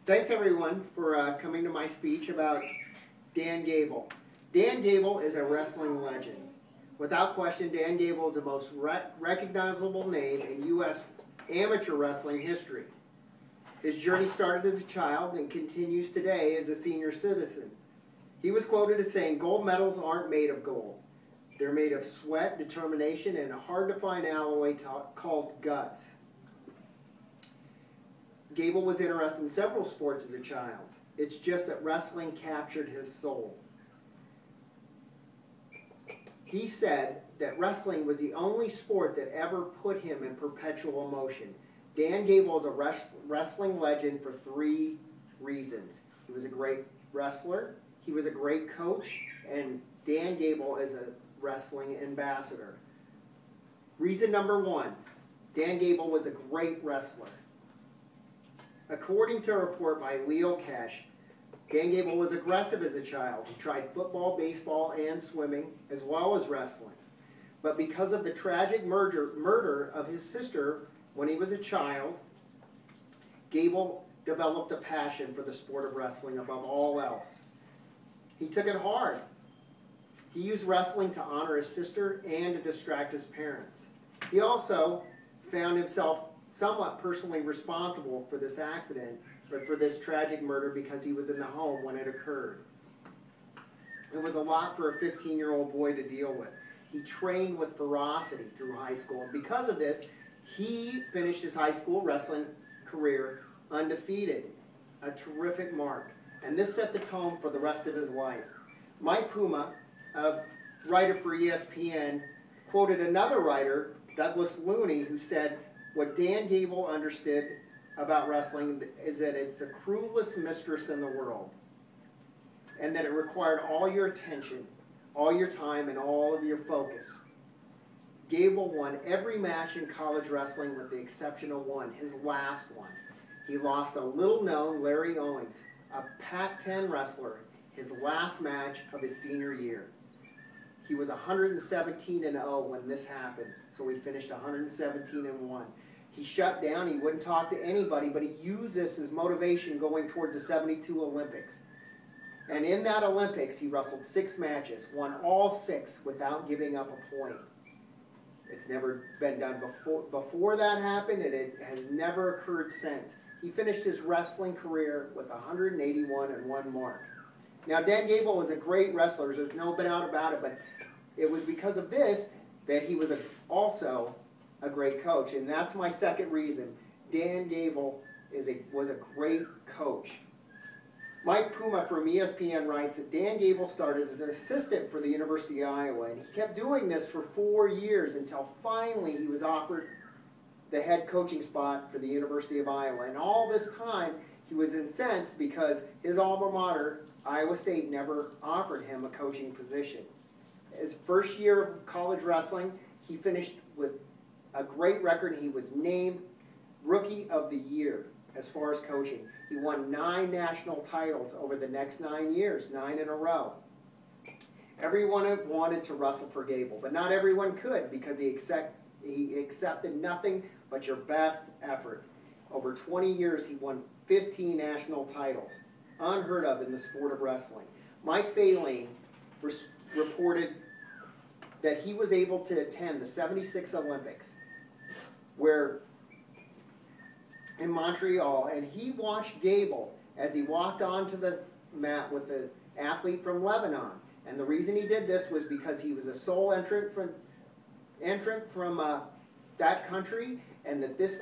Thanks everyone for coming to my speech about Dan Gable. Dan Gable is a wrestling legend. Without question, Dan Gable is the most recognizable name in U.S. amateur wrestling history. His journey started as a child and continues today as a senior citizen. He was quoted as saying, "Gold medals aren't made of gold. They're made of sweat, determination, and a hard-to-find alloy called guts." Gable was interested in several sports as a child. It's just that wrestling captured his soul. He said that wrestling was the only sport that ever put him in perpetual motion. Dan Gable is a wrestling legend for 3 reasons. He was a great wrestler, he was a great coach, and Dan Gable is a wrestling ambassador. Reason number 1, Dan Gable was a great wrestler. According to a report by Leo Cash, Dan Gable was aggressive as a child. He tried football, baseball, and swimming, as well as wrestling. But because of the tragic murder of his sister when he was a child, Gable developed a passion for the sport of wrestling above all else. He took it hard. He used wrestling to honor his sister and to distract his parents. He also found himself somewhat personally responsible for this accident, but for this tragic murder, because he was in the home when it occurred. It was a lot for a 15-year-old boy to deal with. He trained with ferocity through high school, and because of this, he finished his high school wrestling career undefeated, a terrific mark. And this set the tone for the rest of his life. Mike Puma, a writer for ESPN, quoted another writer, Douglas Looney, who said, "What Dan Gable understood about wrestling is that it's the cruelest mistress in the world, and that it required all your attention, all your time, and all of your focus." Gable won every match in college wrestling with the exception of one, his last one. He lost a little-known Larry Owens, a Pac-10 wrestler, his last match of his senior year. He was 117-0 when this happened, so he finished 117-1. He shut down, he wouldn't talk to anybody, but he used this as motivation going towards the '72 Olympics. And in that Olympics, he wrestled 6 matches, won all 6 without giving up a point. It's never been done before that happened, and it has never occurred since. He finished his wrestling career with 181-1 mark. Now, Dan Gable was a great wrestler, there's no doubt about it, but it was because of this that he was also a great coach, and that's my second reason. Dan Gable was a great coach. Mike Puma from ESPN writes that Dan Gable started as an assistant for the University of Iowa, and he kept doing this for 4 years until finally he was offered the head coaching spot for the University of Iowa. And all this time, he was incensed because his alma mater, Iowa State, never offered him a coaching position. His first year of college wrestling, he finished with a great record. He was named Rookie of the Year as far as coaching. He won 9 national titles over the next 9 years, 9 in a row. Everyone wanted to wrestle for Gable, but not everyone could, because he accepted nothing but your best effort. Over 20 years, he won 15 national titles, unheard of in the sport of wrestling. Mike Faline reported that he was able to attend the '76 Olympics, in Montreal, and he watched Gable as he walked onto the mat with the athlete from Lebanon. And the reason he did this was because he was a sole entrant from that country, and that this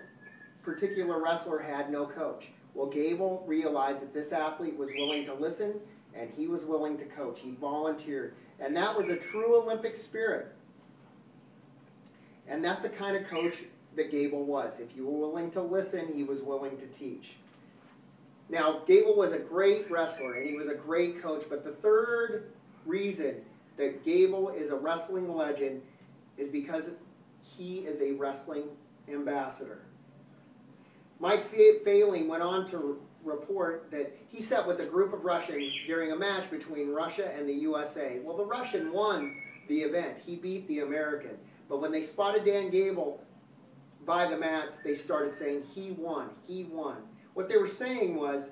particular wrestler had no coach. Well, Gable realized that this athlete was willing to listen, and he was willing to coach. He volunteered, and that was a true Olympic spirit. And that's the kind of coach that Gable was. If you were willing to listen, he was willing to teach. Now, Gable was a great wrestler, and he was a great coach, but the third reason that Gable is a wrestling legend is because he is a wrestling ambassador. Mike Faline went on to report that he sat with a group of Russians during a match between Russia and the USA. Well, the Russian won the event. He beat the American. But when they spotted Dan Gable by the mats, they started saying, "He won, he won." What they were saying was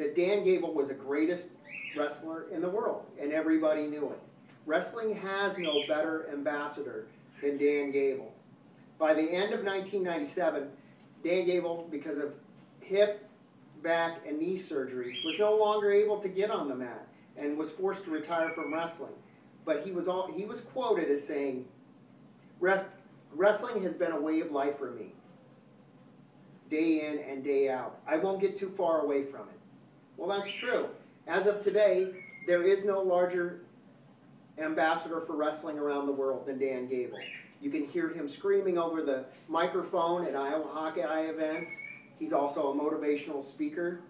that Dan Gable was the greatest wrestler in the world, and everybody knew it. Wrestling has no better ambassador than Dan Gable. By the end of 1997, Dan Gable, because of hip, back, and knee surgeries, was no longer able to get on the mat and was forced to retire from wrestling. But he was quoted as saying, "Wrestling has been a way of life for me, day in and day out. I won't get too far away from it." Well, that's true. As of today, there is no larger ambassador for wrestling around the world than Dan Gable. You can hear him screaming over the microphone at Iowa Hawkeye events. He's also a motivational speaker.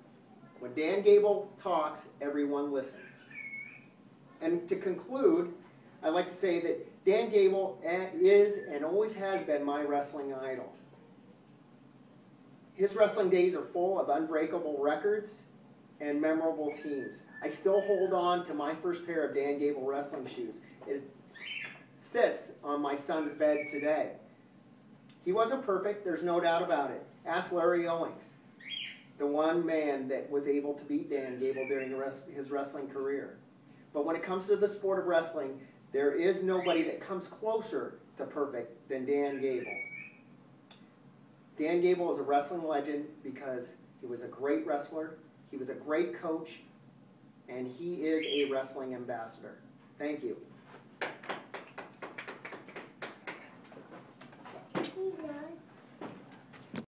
When Dan Gable talks, everyone listens. And to conclude, I'd like to say that Dan Gable is and always has been my wrestling idol. His wrestling days are full of unbreakable records and memorable teams. I still hold on to my first pair of Dan Gable wrestling shoes. It sits on my son's bed today. He wasn't perfect, there's no doubt about it. Ask Larry Owings, the one man that was able to beat Dan Gable during his wrestling career. But when it comes to the sport of wrestling, there is nobody that comes closer to perfect than Dan Gable. Dan Gable is a wrestling legend because he was a great wrestler, he was a great coach, and he is a wrestling ambassador. Thank you.